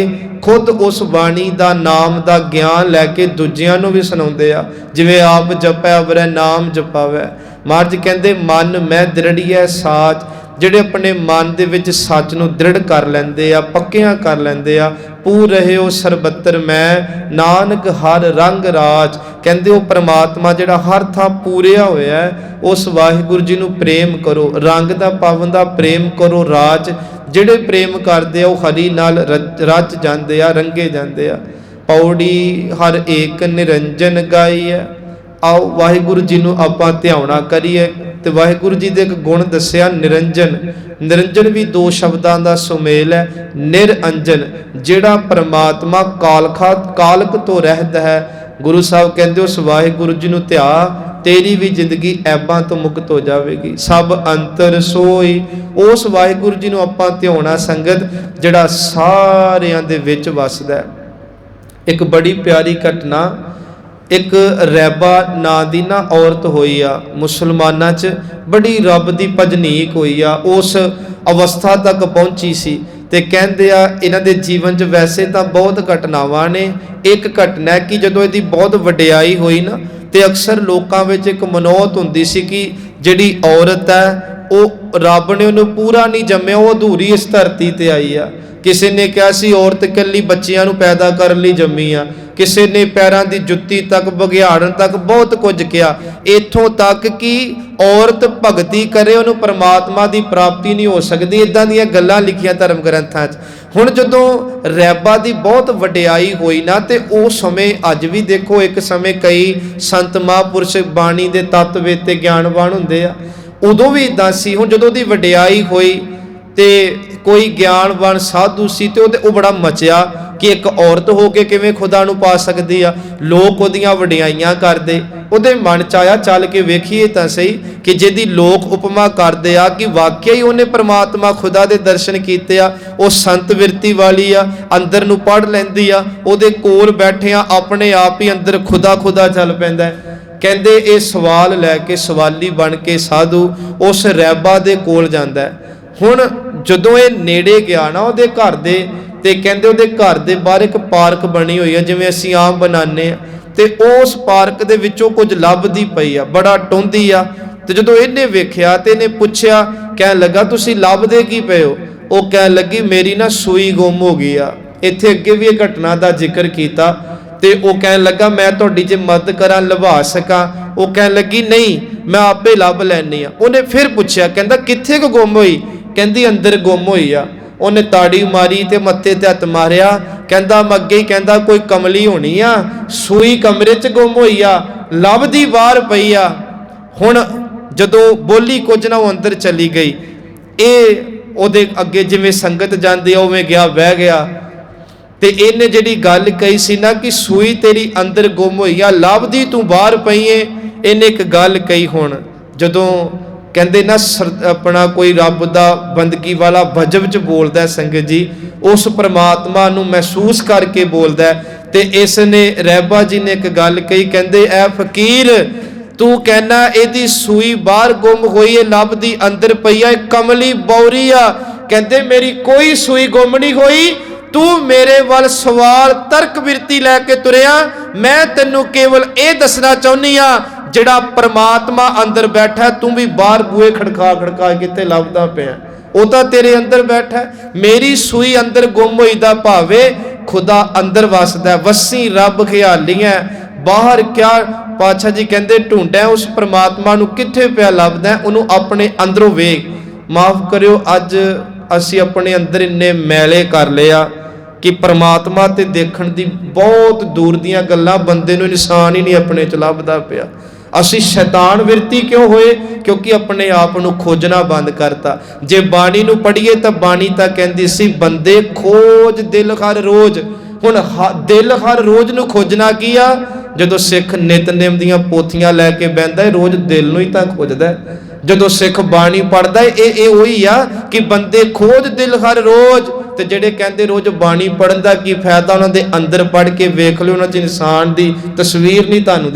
ਖੁਦ ਉਸ ਬਾਣੀ ਦਾ ਨਾਮ ਦਾ ਗਿਆਨ ਲੈ ਕੇ ਦੂਜਿਆਂ ਨੂੰ ਵੀ ਸੁਣਾਉਂਦੇ ਆ, ਜਿਵੇਂ ਆਪ ਜਪੈ ਅਵਰੈ ਨਾਮ ਜਪਾਵੈ। ਮਹਾਰਾਜ ਕਹਿੰਦੇ ਮਨ ਮੈਂ ਦ੍ਰਿੜੀਐ ਸਾਚ, ਜਿਹੜੇ ਆਪਣੇ ਮਨ ਦੇ ਵਿੱਚ ਸੱਚ ਨੂੰ ਦ੍ਰਿੜ ਕਰ ਲੈਂਦੇ ਆ, ਪੱਕਿਆਂ ਕਰ ਲੈਂਦੇ ਆ। ਪੂਰ ਰਹਿਓ ਸਰਬੱਤਰ ਮੈਂ ਨਾਨਕ ਹਰ ਰੰਗ ਰਾਜ, ਕਹਿੰਦੇ ਉਹ ਪ੍ਰਮਾਤਮਾ ਜਿਹੜਾ ਹਰ ਥਾਂ ਪੂਰਿਆ ਹੋਇਆ ਹੈ, ਉਸ ਵਾਹਿਗੁਰੂ ਜੀ ਨੂੰ ਪ੍ਰੇਮ ਕਰੋ, ਰੰਗ ਦਾ ਪਾਵਨ ਦਾ ਪ੍ਰੇਮ ਕਰੋ ਰਾਜ। ਜਿਹੜੇ ਪ੍ਰੇਮ ਕਰਦੇ ਆ ਉਹ ਹਰੀ ਨਾਲ ਰਚ ਜਾਂਦੇ ਆ, ਰੰਗੇ ਜਾਂਦੇ ਆ। ਪੌੜੀ ਹਰ ਏਕ ਨਿਰੰਜਨ ਗਾਈ ਹੈ। आओ वाहिगुरु जी नूं आपां ध्याना करिए। तो वाहिगुरु जी दे एक गुण दस्सिया निरंजन। निरंजन भी दो शब्दां दा सुमेल है। निरंजन जिहड़ा परमात्मा कालक तो रहत है। गुरु साहब कहंदे उस वाहिगुरु जी नूं ध्या, तेरी भी जिंदगी ऐबां तो मुक्त हो जाएगी। सब अंतर सोई उस वाहिगुरु जी नूं आपां ध्याना संगत जिहड़ा सारियां दे विच वसदा है। एक बड़ी प्यारी घटना, एक रैबा नां दी ना औरत होई आ मुसलमानां च, बड़ी रब दी भजनीक होई आ, उस अवस्था तक पहुंची सी। ते कहंदे आ इन्हां दे जीवन च वैसे तां बहुत घटनावां ने। एक घटना है कि जदों इहदी बहुत वडियाई होई ना, ते अक्सर लोकां विच एक मनोत हुंदी सी कि जिहड़ी औरत है वो रब ने उहनूं पूरा नहीं जम्मिया, वो अधूरी इस धरती ते आई आ। किसी ने कहा सी औरत कल्ली बच्चियां नूं पैदा करन लई जम्मी आ, किसी ने पैरां दी जुत्ती तक बघियाड़न तक बहुत कुछ कहा। इत्थों तक कि औरत भगती करे उहनूं परमात्मा दी प्राप्ति नहीं हो सकती। इदां दीयां गल्लां लिखियां धर्म ग्रंथां च। हुण जदों रैबा दी बहुत वडियाई होई ना, ते उस समय अज भी देखो एक समय कई संत महापुरुष बाणी दे तत्वेते ज्ञानवान हुंदे आ, उदों भी इदां सी। हुण जदों दी वडियाई होई ते कोई ज्ञानवान साधु सी ते वो बड़ा मचिया कि एक औरत हो के किवें खुदा नूं पा सकदी आ। लोक उहदियां वडियाइयां करदे, ਉਹਦੇ ਮਨ ਚ ਆਇਆ ਚੱਲ ਕੇ ਵੇਖੀਏ ਤਾਂ ਸਹੀ ਕਿ ਜਿਹਦੀ ਲੋਕ ਉਪਮਾ ਕਰਦੇ ਆ ਕਿ ਵਾਕਿਆ ਹੀ ਉਹਨੇ ਪ੍ਰਮਾਤਮਾ ਖੁਦਾ ਦੇ ਦਰਸ਼ਨ ਕੀਤੇ ਆ। ਉਹ ਸੰਤ ਵਿਰਤੀ ਵਾਲੀ ਆ, ਅੰਦਰ ਨੂੰ ਪੜ੍ਹ ਲੈਂਦੀ ਆ, ਉਹਦੇ ਕੋਲ ਬੈਠੇ ਆ ਆਪਣੇ ਆਪ ਹੀ ਅੰਦਰ ਖੁਦਾ ਖੁਦਾ ਚੱਲ ਪੈਂਦਾ। ਕਹਿੰਦੇ ਇਹ ਸਵਾਲ ਲੈ ਕੇ ਸਵਾਲੀ ਬਣ ਕੇ ਸਾਧੂ ਉਸ ਰਹਿਬਾ ਦੇ ਕੋਲ ਜਾਂਦਾ। ਹੁਣ ਜਦੋਂ ਇਹ ਨੇੜੇ ਗਿਆ ਨਾ ਉਹਦੇ ਘਰ ਦੇ, ਤੇ ਕਹਿੰਦੇ ਉਹਦੇ ਘਰ ਦੇ ਬਾਹਰ ਇੱਕ ਪਾਰਕ ਬਣੀ ਹੋਈ ਆ ਜਿਵੇਂ ਅਸੀਂ ਆਮ ਬਣਾਉਂਦੇ ਆ, ਤੇ ਉਸ ਪਾਰਕ ਦੇ ਵਿੱਚੋਂ ਕੁਝ ਲੱਭਦੀ ਪਈ ਆ, ਬੜਾ ਟੁੰਦੀ ਆ। ਤੇ ਜਦੋਂ ਇਹਨੇ ਵੇਖਿਆ ਤੇ ਇਹਨੇ ਪੁੱਛਿਆ, ਕਹਿਣ ਲੱਗਾ ਤੁਸੀਂ ਲੱਭਦੇ ਕੀ ਪਏ ਹੋ? ਉਹ ਕਹਿਣ ਲੱਗੀ ਮੇਰੀ ਨਾ ਸੂਈ ਗੁੰਮ ਹੋ ਗਈ ਆ। ਇੱਥੇ ਅੱਗੇ ਵੀ ਇਹ ਘਟਨਾ ਦਾ ਜ਼ਿਕਰ ਕੀਤਾ ਤੇ ਉਹ ਕਹਿਣ ਲੱਗਾ ਮੈਂ ਤੁਹਾਡੀ ਜੇ ਮਦਦ ਕਰਾਂ, ਲਵਾ ਸਕਾਂ? ਉਹ ਕਹਿਣ ਲੱਗੀ ਨਹੀਂ, ਮੈਂ ਆਪੇ ਲੱਭ ਲੈਣੀ ਆ। ਉਹਨੇ ਫਿਰ ਪੁੱਛਿਆ, ਕਹਿੰਦਾ ਕਿੱਥੇ ਕੁ ਗੁੰਮ ਹੋਈ? ਕਹਿੰਦੀ ਅੰਦਰ ਗੁੰਮ ਹੋਈ ਆ। ਉਹਨੇ ਤਾੜੀ ਮਾਰੀ ਤੇ ਮੱਥੇ ਤੇ ਹੱਥ ਮਾਰਿਆ, ਕਹਿੰਦਾ ਮੈਂ ਅੱਗੇ ਹੀ ਕਹਿੰਦਾ ਕੋਈ ਕਮਲੀ ਹੋਣੀ ਆ, ਸੂਈ ਕਮਰੇ 'ਚ ਗੁੰਮ ਹੋਈ ਆ, ਲੱਭਦੀ ਬਾਹਰ ਪਈ ਆ। ਹੁਣ ਜਦੋਂ ਬੋਲੀ ਕੁਝ ਨਾ, ਉਹ ਅੰਦਰ ਚਲੀ ਗਈ। ਇਹ ਉਹਦੇ ਅੱਗੇ ਜਿਵੇਂ ਸੰਗਤ ਜਾਂਦੀ ਆ ਉਵੇਂ ਗਿਆ, ਬਹਿ ਗਿਆ। ਤੇ ਇਹਨੇ ਜਿਹੜੀ ਗੱਲ ਕਹੀ ਸੀ ਨਾ ਕਿ ਸੂਈ ਤੇਰੀ ਅੰਦਰ ਗੁੰਮ ਹੋਈ ਆ, ਲੱਭਦੀ ਤੂੰ ਬਾਹਰ ਪਈ ਏ, ਇਹਨੇ ਇੱਕ ਗੱਲ ਕਹੀ। ਹੁਣ ਜਦੋਂ ਕਹਿੰਦੇ ਨਾ ਆਪਣਾ ਕੋਈ ਰੱਬ ਦਾ ਬੰਦਗੀ ਵਾਲਾ ਵਜਬ 'ਚ ਬੋਲਦਾ ਸੰਗਤ ਜੀ, ਉਸ ਪ੍ਰਮਾਤਮਾ ਨੂੰ ਮਹਿਸੂਸ ਕਰਕੇ ਬੋਲਦਾ। ਤੇ ਇਸ ਨੇ ਰਹਿਬਾ ਜੀ ਨੇ ਇੱਕ ਗੱਲ ਕਹੀ, ਕਹਿੰਦੇ ਐ ਫਕੀਰ ਤੂੰ ਕਹਿਣਾ ਇਹਦੀ ਸੂਈ ਬਾਹਰ ਗੁੰਮ ਹੋਈ ਹੈ, ਲੱਭਦੀ ਅੰਦਰ ਪਈ ਆ, ਕਮਲੀ ਬੌਰੀ ਆ। ਕਹਿੰਦੇ ਮੇਰੀ ਕੋਈ ਸੂਈ ਗੁੰਮ ਨਹੀਂ ਹੋਈ, ਤੂੰ ਮੇਰੇ ਵੱਲ ਸਵਾਲ ਤਰਕ ਬਿਰਤੀ ਲੈ ਕੇ ਤੁਰਿਆ। ਮੈਂ ਤੈਨੂੰ ਕੇਵਲ ਇਹ ਦੱਸਣਾ ਚਾਹੁੰਦੀ ਆ, ਜਿਹੜਾ ਪ੍ਰਮਾਤਮਾ ਅੰਦਰ ਬੈਠਾ, ਤੂੰ ਵੀ ਬਾਹਰ ਬੂਹੇ ਖੜਕਾ ਖੜਕਾ ਕਿਤੇ ਲੱਭਦਾ ਪਿਆ, ਉਹ ਤਾਂ ਤੇਰੇ ਅੰਦਰ ਬੈਠਾ। ਮੇਰੀ ਸੂਈ ਅੰਦਰ ਗੁੰਮ ਹੋਈ ਦਾ ਭਾਵੇਂ ਖੁਦਾ ਅੰਦਰ ਵਸਦਾ, ਵਸੀ ਰੱਬ ਖਿਆਲੀਆਂ ਬਾਹਰ ਕਿਆ। ਪਾਤਸ਼ਾਹ ਜੀ ਕਹਿੰਦੇ ਢੂੰਡਿਆ ਉਸ ਪ੍ਰਮਾਤਮਾ ਨੂੰ, ਕਿੱਥੇ ਪਿਆ ਲੱਭਦਾ, ਉਹਨੂੰ ਆਪਣੇ ਅੰਦਰੋਂ ਵੇਖ। ਮਾਫ ਕਰਿਓ, ਅੱਜ ਅਸੀਂ ਆਪਣੇ ਅੰਦਰ ਇੰਨੇ ਮੈਲੇ ਕਰ ਲਿਆ ਕਿ ਪ੍ਰਮਾਤਮਾ ਤੇ ਦੇਖਣ ਦੀ ਬਹੁਤ ਦੂਰ ਦੀਆਂ ਗੱਲਾਂ, ਬੰਦੇ ਨੂੰ ਇਨਸਾਨ ਹੀ ਨਹੀਂ ਆਪਣੇ ਚ ਲੱਭਦਾ ਪਿਆ। ਅਸੀਂ ਸ਼ੈਤਾਨ ਵਿਰਤੀ ਕਿਉਂ ਹੋਏ? ਕਿਉਂਕਿ ਆਪਣੇ ਆਪ ਨੂੰ ਖੋਜਣਾ ਬੰਦ ਕਰਤਾ। ਜੇ ਬਾਣੀ ਨੂੰ ਪੜ੍ਹੀਏ ਤਾਂ ਬਾਣੀ ਤਾਂ ਕਹਿੰਦੀ ਸੀ ਬੰਦੇ ਖੋਜ ਦਿਲ ਹਰ ਰੋਜ਼। ਹੁਣ ਦਿਲ ਹਰ ਰੋਜ਼ ਨੂੰ ਖੋਜਣਾ ਕੀ ਆ? ਜਦੋਂ ਸਿੱਖ ਨਿਤਨੇਮ ਦੀਆਂ ਪੋਥੀਆਂ ਲੈ ਕੇ ਬਹਿੰਦਾ ਰੋਜ਼ ਦਿਲ ਨੂੰ ਹੀ ਤਾਂ ਖੋਜਦਾ। ਜਦੋਂ ਸਿੱਖ ਬਾਣੀ ਪੜ੍ਹਦਾ ਇਹ ਉਹੀ ਆ ਕਿ ਬੰਦੇ ਖੋਜ ਦਿਲ ਹਰ ਰੋਜ਼। ਤੇ ਜਿਹੜੇ ਕਹਿੰਦੇ ਰੋਜ਼ ਬਾਣੀ ਪੜ੍ਹਨ ਦਾ ਕੀ ਫਾਇਦਾ, ਉਹਨਾਂ ਦੇ ਅੰਦਰ ਪੜ੍ਹ ਕੇ ਵੇਖ ਲਿਓ, ਉਹਨਾਂ 'ਚ ਇਨਸਾਨ ਦੀ ਤਸਵੀਰ ਨਹੀਂ ਤੁਹਾਨੂੰ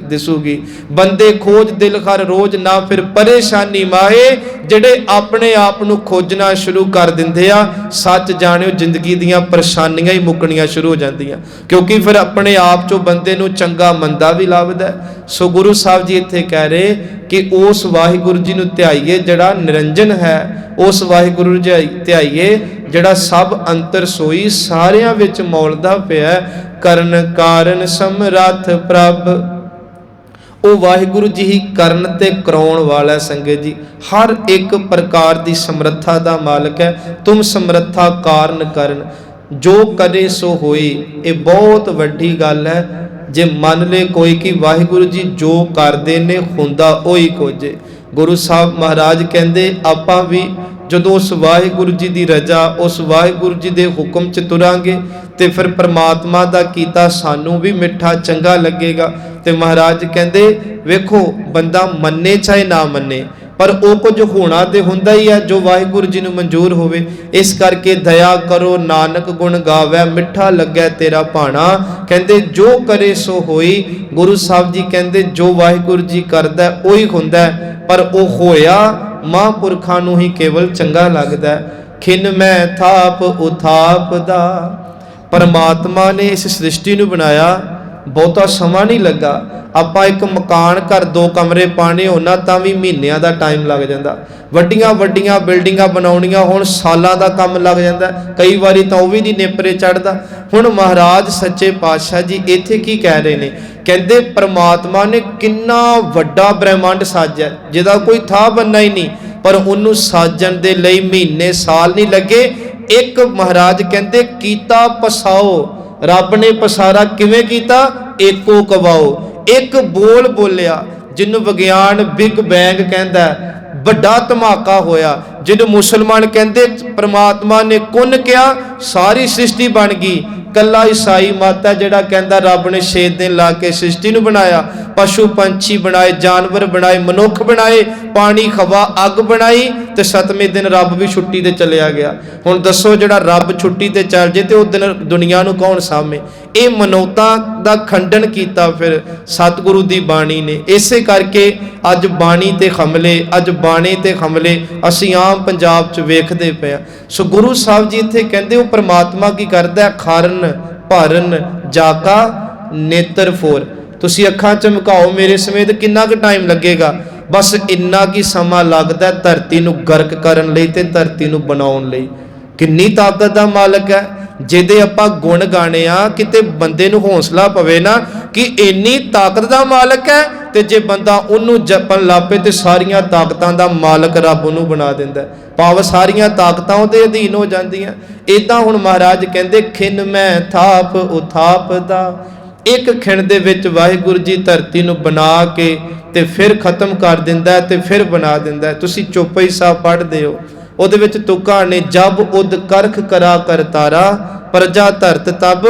ਦਿਸੂਗੀ। ਬੰਦੇ ਖੋਜ ਦਿਲ ਹਰ ਰੋਜ਼, ਨਾ ਫਿਰ ਪਰੇਸ਼ਾਨੀ ਮਾਹੇ। ਜਿਹੜੇ ਆਪਣੇ ਆਪ ਨੂੰ ਖੋਜਣਾ ਸ਼ੁਰੂ ਕਰ ਦਿੰਦੇ ਆ, ਸੱਚ ਜਾਣਿਓ ਜ਼ਿੰਦਗੀ ਦੀਆਂ ਪਰੇਸ਼ਾਨੀਆਂ ਹੀ ਮੁੱਕਣੀਆਂ ਸ਼ੁਰੂ ਹੋ ਜਾਂਦੀਆਂ, ਕਿਉਂਕਿ ਫਿਰ ਆਪਣੇ ਆਪ 'ਚੋਂ ਬੰਦੇ ਨੂੰ ਚੰਗਾ ਮੰਦਾ ਵੀ ਲੱਭਦਾ। ਸੋ ਗੁਰੂ ਸਾਹਿਬ ਜੀ ਇੱਥੇ ਕਹਿ ਰਹੇ ਕਿ ਉਸ ਵਾਹਿਗੁਰੂ ਜੀ ਨੂੰ ਧਿਆਈਏ ਜਿਹੜਾ ਨਿਰੰਜਨ ਹੈ, ਉਸ ਵਾਹਿਗੁਰੂ ਜੀ ਧਿਆਈਏ ਜਿਹੜਾ ਸਭ ਅੰਤਰ ਸੋਈ, ਸਾਰਿਆਂ ਵਿੱਚ ਮੌਲਦਾ ਪਿਆ, ਕਰਨ ਕਾਰਨ ਸਮਰੱਥ ਪ੍ਰਭ। ਉਹ ਵਾਹਿਗੁਰੂ ਜੀ ਹੀ ਕਰਨ ਤੇ ਕਰਾਉਣ ਵਾਲਾ ਸੰਗਤ ਜੀ, ਹਰ ਇੱਕ ਪ੍ਰਕਾਰ ਦੀ ਸਮਰੱਥਾ ਦਾ ਮਾਲਕ ਹੈ। ਤੁਮ ਸਮਰੱਥਾ ਕਾਰਨ ਕਰਨ, ਜੋ ਕਰੇ ਸੋ ਹੋਈ। ਇਹ ਬਹੁਤ ਵੱਡੀ ਗੱਲ ਹੈ। ਜੇ ਮੰਨ ਲੈ ਕੋਈ ਕਿ ਵਾਹਿਗੁਰੂ ਜੀ ਜੋ ਕਰਦੇ ਨੇ ਹੁੰਦਾ ਉਹੀ ਕੋਜੇ। ਗੁਰੂ ਸਾਹਿਬ ਮਹਾਰਾਜ ਕਹਿੰਦੇ ਆਪਾਂ ਵੀ ਜਦੋਂ ਉਸ ਵਾਹਿਗੁਰੂ ਜੀ ਦੀ ਰਜ਼ਾ, ਉਸ ਵਾਹਿਗੁਰੂ ਜੀ ਦੇ ਹੁਕਮ 'ਚ ਤੁਰਾਂਗੇ ਤੇ ਫਿਰ ਪ੍ਰਮਾਤਮਾ ਦਾ ਕੀਤਾ ਸਾਨੂੰ ਵੀ ਮਿੱਠਾ ਚੰਗਾ ਲੱਗੇਗਾ। ਤੇ ਮਹਾਰਾਜ ਕਹਿੰਦੇ ਵੇਖੋ ਬੰਦਾ ਮੰਨੇ ਚਾਹੇ ਨਾ ਮੰਨੇ, ਪਰ ਉਹ ਕੁਝ ਹੋਣਾ ਤੇ ਹੁੰਦਾ ਹੀ ਹੈ ਜੋ ਵਾਹਿਗੁਰੂ ਜੀ ਨੂੰ ਮਨਜ਼ੂਰ ਹੋਵੇ। ਇਸ ਕਰਕੇ ਦਇਆ ਕਰੋ ਨਾਨਕ ਗੁਣ ਗਾਵੇ, ਮਿੱਠਾ ਲੱਗੈ ਤੇਰਾ ਭਾਣਾ। ਕਹਿੰਦੇ ਜੋ ਕਰੇ ਸੋ ਹੋਈ। ਗੁਰੂ ਸਾਹਿਬ ਜੀ ਕਹਿੰਦੇ ਜੋ ਵਾਹਿਗੁਰੂ ਜੀ ਕਰਦਾ ਉਹੀ ਹੁੰਦਾ, ਪਰ ਉਹ ਹੋਇਆ ਮਹਾਂਪੁਰਖਾਂ ਨੂੰ ਹੀ ਕੇਵਲ ਚੰਗਾ ਲੱਗਦਾ। ਖਿਨ ਮੈਂ ਥਾਪ ਉਥਾਪ ਦਾ। ਪਰਮਾਤਮਾ ਨੇ ਇਸ ਸ੍ਰਿਸ਼ਟੀ ਨੂੰ ਬਣਾਇਆ, ਬਹੁਤਾ ਸਮਾਂ ਨਹੀਂ ਲੱਗਾ। ਆਪਾਂ ਇੱਕ ਮਕਾਨ ਘਰ 2 ਕਮਰੇ ਪਾਣੇ ਹੋਣਾ ਤਾਂ ਵੀ ਮਹੀਨਿਆਂ ਦਾ ਟਾਈਮ ਲੱਗ ਜਾਂਦਾ। ਵੱਡੀਆਂ ਵੱਡੀਆਂ ਬਿਲਡਿੰਗਾਂ ਬਣਾਉਣੀਆਂ ਹੁਣ ਸਾਲਾਂ ਦਾ ਕੰਮ ਲੱਗ ਜਾਂਦਾ, ਕਈ ਵਾਰੀ ਤਾਂ ਉਹ ਵੀ ਨਹੀਂ ਨੇਪਰੇ ਚੜ੍ਹਦਾ। ਹੁਣ ਮਹਾਰਾਜ ਸੱਚੇ ਪਾਤਸ਼ਾਹ ਜੀ ਇੱਥੇ ਕੀ ਕਹਿ ਰਹੇ ਨੇ? ਕਹਿੰਦੇ ਪ੍ਰਮਾਤਮਾ ਨੇ ਕਿੰਨਾ ਵੱਡਾ ਬ੍ਰਹਿਮੰਡ ਸਾਜਿਆ ਜਿਹਦਾ ਕੋਈ ਥਾਂ ਬੰਨਾ ਹੀ ਨਹੀਂ, ਪਰ ਉਹਨੂੰ ਸਾਜਣ ਦੇ ਲਈ ਮਹੀਨੇ ਸਾਲ ਨਹੀਂ ਲੱਗੇ। ਇੱਕ ਮਹਾਰਾਜ ਕਹਿੰਦੇ ਕੀਤਾ ਪਸਾਓ। ਰੱਬ ਨੇ ਪਸਾਰਾ ਕਿਵੇਂ ਕੀਤਾ? ਏਕੋ ਕਵਾਓ। ਇੱਕ ਬੋਲ ਬੋਲਿਆ ਜਿਹਨੂੰ ਵਿਗਿਆਨ ਬਿਗ ਬੈਂਗ ਕਹਿੰਦਾ, ਵੱਡਾ ਧਮਾਕਾ ਹੋਇਆ। ਜਿਹਨੂੰ ਮੁਸਲਮਾਨ ਕਹਿੰਦੇ परमात्मा ने कुन किया सारी सृष्टि बन गई। कला ईसाई मत है जिहड़ा कहंदा रब ने 6 दिन ला के सृष्टि नूं बनाया, पशु पंछी बनाए, जानवर बनाए, मनुख बनाए, पानी हवा अग बनाई, ते 7वें दिन रब भी छुट्टी ते चलिया गया। हुण दसो जिहड़ा रब छुट्टी ते चल जे ते उस दिन दुनिया नूं कौन सामे? ये मनौतां दा खंडन कीता फिर सतगुरु दी बाणी ने। इसे करके अज बाणी ते हमले, अज बाणे ते हमले असीं आम पंजाब च वेखदे पे आ। सो गुरु साहब जी इत्थे कहंदे वो परमात्मा की करदा खारन भरन जाका नेत्र फोर। तुसी अखां चमकाओ मेरे समेत किन्ना क टाइम लगेगा? बस इन्ना की समा लगदा धरती नूं गर्क करन लई ते धरती नूं बनाउण लई। किन्नी ताकत दा मालक है ਜਿਹਦੇ ਆਪਾਂ ਗੁਣ ਗਾਣੇ ਆ। ਕਿਤੇ ਬੰਦੇ ਨੂੰ ਹੌਸਲਾ ਪਵੇ ਨਾ ਕਿ ਇੰਨੀ ਤਾਕਤ ਦਾ ਮਾਲਕ ਹੈ, ਤੇ ਜੇ ਬੰਦਾ ਉਹਨੂੰ ਜਪਣ ਲੱਪੇ ਤੇ ਸਾਰੀਆਂ ਤਾਕਤਾਂ ਦਾ ਮਾਲਕ ਰੱਬ ਉਹਨੂੰ ਬਣਾ ਦਿੰਦਾ। ਭਾਵ ਸਾਰੀਆਂ ਤਾਕਤਾਂ ਉਹਦੇ ਅਧੀਨ ਹੋ ਜਾਂਦੀਆਂ। ਇਦਾਂ ਹੁਣ ਮਹਾਰਾਜ ਕਹਿੰਦੇ ਖਿਨ ਮੈਂ ਥਾਪ ਉਥਾਪ ਦਾ। ਇੱਕ ਖਿਣ ਦੇ ਵਿੱਚ ਵਾਹਿਗੁਰੂ ਜੀ ਧਰਤੀ ਨੂੰ ਬਣਾ ਕੇ ਤੇ ਫਿਰ ਖਤਮ ਕਰ ਦਿੰਦਾ ਤੇ ਫਿਰ ਬਣਾ ਦਿੰਦਾ। ਤੁਸੀਂ ਚੌਪਈ ਸਾਹਿਬ ਪੜ੍ਹਦੇ ਹੋ, ਉਹਦੇ ਵਿੱਚ ਤੁਕਾਂ ਨੇ ਜਬ ਉਦ ਕਰਖ ਕਰਾ ਕਰਤਾਰਾ ਪ੍ਰਜਾ ਧਰਤ ਤਬ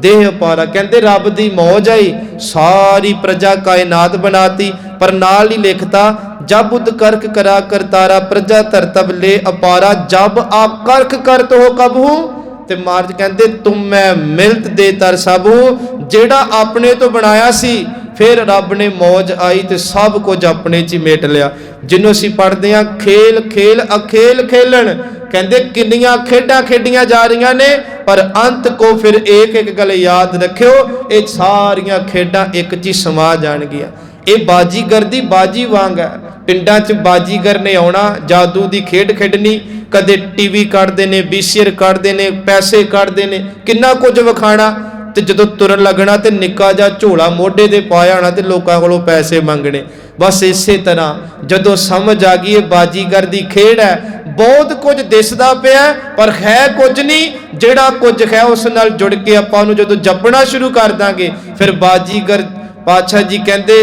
ਦੇਹ ਪਾਰਾ। ਕਹਿੰਦੇ ਰੱਬ ਦੀ ਮੌਜ ਆਈ, ਸਾਰੀ ਪ੍ਰਜਾ ਕਾਇਨਾਤ ਬਣਾਤੀ, ਪਰ ਨਾਲ ਹੀ ਲਿਖਤਾ जब उद करक करा करतारा प्रजा तरतब ले अपारा जब आप करक करत हो कब हूँ। ते महाराज कहते तुम मैं मिलत दे तर सब हूँ। जेड़ा अपने तो बनाया सी फिर रब ने मौज आई ते सब कुछ अपने च मेट लिया। जिन्हों असीं पढ़ते हैं खेल खेल अखेल खेलन, कहते किन्नियां खेडां खेडियां जा रही ने, पर अंत को फिर एक एक गल याद रखियो, ये सारियां खेडां एक च समा जाणगियां। ये बाजीगर दी बाजी वांग है। पिंडां च बाजीगर ने आउणा, जादू दी खेड खेडनी, कदे टीवी कढ़दे ने, बीसीआर कढ़दे ने, पैसे कढ़दे ने, किन्ना कुछ विखाणा, ते जदों तुरन लगना ते निक्का जा झोला मोढे ते पाया होना ते लोकां कोलों पैसे मंगने। बस इसे तरह जदों समझ आ गई ये बाजीगर दी खेड है, बहुत कुछ दिसदा पिया पर है कुछ नहीं। जिहड़ा कुछ है उस नाल जुड़ के आपां नूं जदों जपना शुरू कर दांगे फिर बाजीगर पातशाह जी कहंदे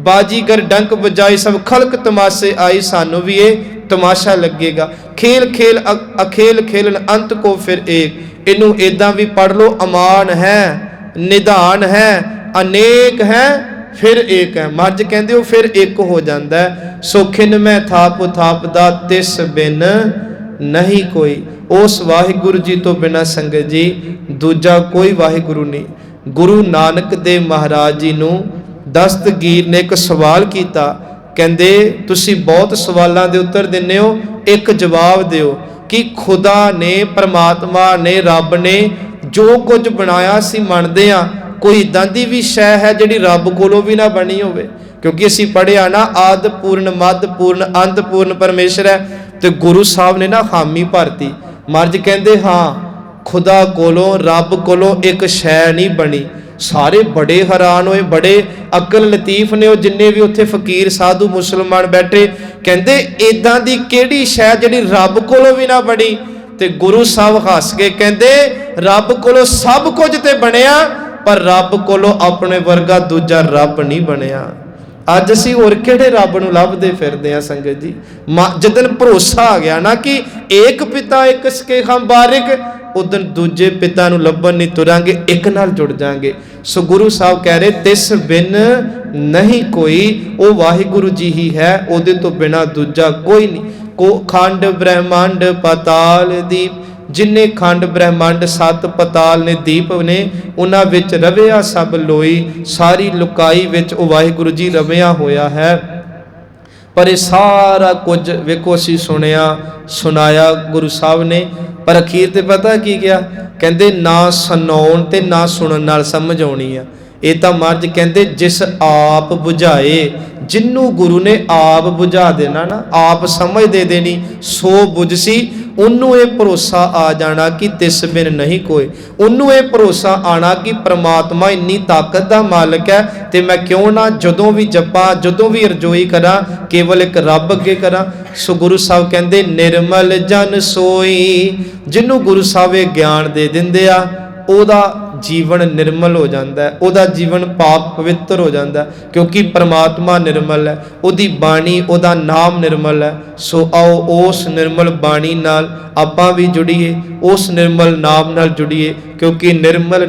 बाजीगर डंक बजाई सब खलक तमाशे आई, सानू भी ये तमाशा लगेगा। खेल खेल अखेल खेलन अंत को फिर एक। इनू इदां भी पढ़ लो, अमान है निधान है अनेक है फिर एक है। मर्ज कहंदे वो फिर एक हो जाता है। सुखिन में थाप थाप दा तिस बिन नहीं कोई। उस वाहिगुरु जी तो बिना संगत जी दूजा कोई वाहिगुरु नहीं। गुरु नानक देव महाराज जी नू दस्तगीर ने एक सवाल किया, कहते तुसी बहुत सवालों के उत्तर दिने हो, एक जवाब दिओ कि खुदा ने परमात्मा ने रब ने जो कुछ बनाया सी मनदे आ, कोई इदां दी भी शै है जिहड़ी रब कोलों भी ना बनी होवे? क्योंकि असीं पढ़िया ना आद पूर्ण मद पूर्ण अंत पूर्ण परमेश्वर है। तो गुरु साहब ने ना हामी भरती। महाराज कहते हाँ खुदा कोलों रब कोलों एक शै नहीं बनी। सारे बड़े हैरान होए, बड़े अकल लतीफ ने वो जिन्ने भी उत्थे फकीर साधु मुसलमान बैठे। कहते इदां दी केड़ी शै जिहड़ी रब कोलों भी ना बनी? ते गुरु साहब हस के कहते रब कोलों सब कुछ ते बनिया, पर रब कोलों अपने वर्गा दूजा रब नहीं बनिया। अज असीं होर किहड़े रब नूं लभदे फिरदे आ संगत जी। जिदन भरोसा आ गया ना कि एक पिता एक सके हम बारिक, उदन दूजे पिता नूं लभण नहीं तुरांगे, एक नाल जुड़ जाएंगे। सो गुरु साहब कह रहे तिस बिन नहीं कोई, वो वाहिगुरु जी ही है, उहदे तो बिना दूजा कोई नहीं। को खंड ब्रह्मांड पताल दीप, जिन्ने खंड ब्रह्मांड सत पताल ने दीप ने, उन्हां विच रविया सब लोई, सारी लुकाई विच ओ वाहिगुरु जी रविया होया है। पर ये सारा कुछ वेखो असीं सुनिया सुनाया गुरु साहब ने, पर अखीर ते पता की गया? कहंदे ना सुनाउण ते ना सुनन नाल समझ आउणी आ। ये तो महाराज कहंदे जिस आप बुझाए, जिन्नू गुरु ने आप बुझा देना ना, आप समझ दे देनी, सो बुझसी उन्नू ये भरोसा आ जाना कि तिस बिन नहीं कोई। उन्नू ये भरोसा आना कि परमात्मा इन्नी ताकत दा मालिक है, ते मैं क्यों ना जदों भी जपा जदों भी अरजोई करा केवल एक रब अगे करा। सो गुरु साहब कहंदे निर्मल जन सोई, जिन्नू गुरु साहब ज्ञान दे दिंदे आ, ओदा ਜੀਵਨ ਨਿਰਮਲ ਹੋ ਜਾਂਦਾ ਹੈ, ਉਹਦਾ ਜੀਵਨ ਪਾਪ ਪਵਿੱਤਰ ਹੋ ਜਾਂਦਾ ਹੈ, ਕਿਉਂਕਿ ਪਰਮਾਤਮਾ ਨਿਰਮਲ ਹੈ, ਉਹਦੀ ਬਾਣੀ, ਉਹਦਾ ਨਾਮ ਨਿਰਮਲ ਹੈ। ਸੋ ਆਓ ਉਸ ਨਿਰਮਲ ਬਾਣੀ ਨਾਲ ਆਪਾਂ ਵੀ ਜੁੜੀਏ, ਉਸ ਨਿਰਮਲ ਨਾਮ ਨਾਲ ਜੁੜੀਏ, ਕਿਉਂਕਿ ਨਿਰਮਲ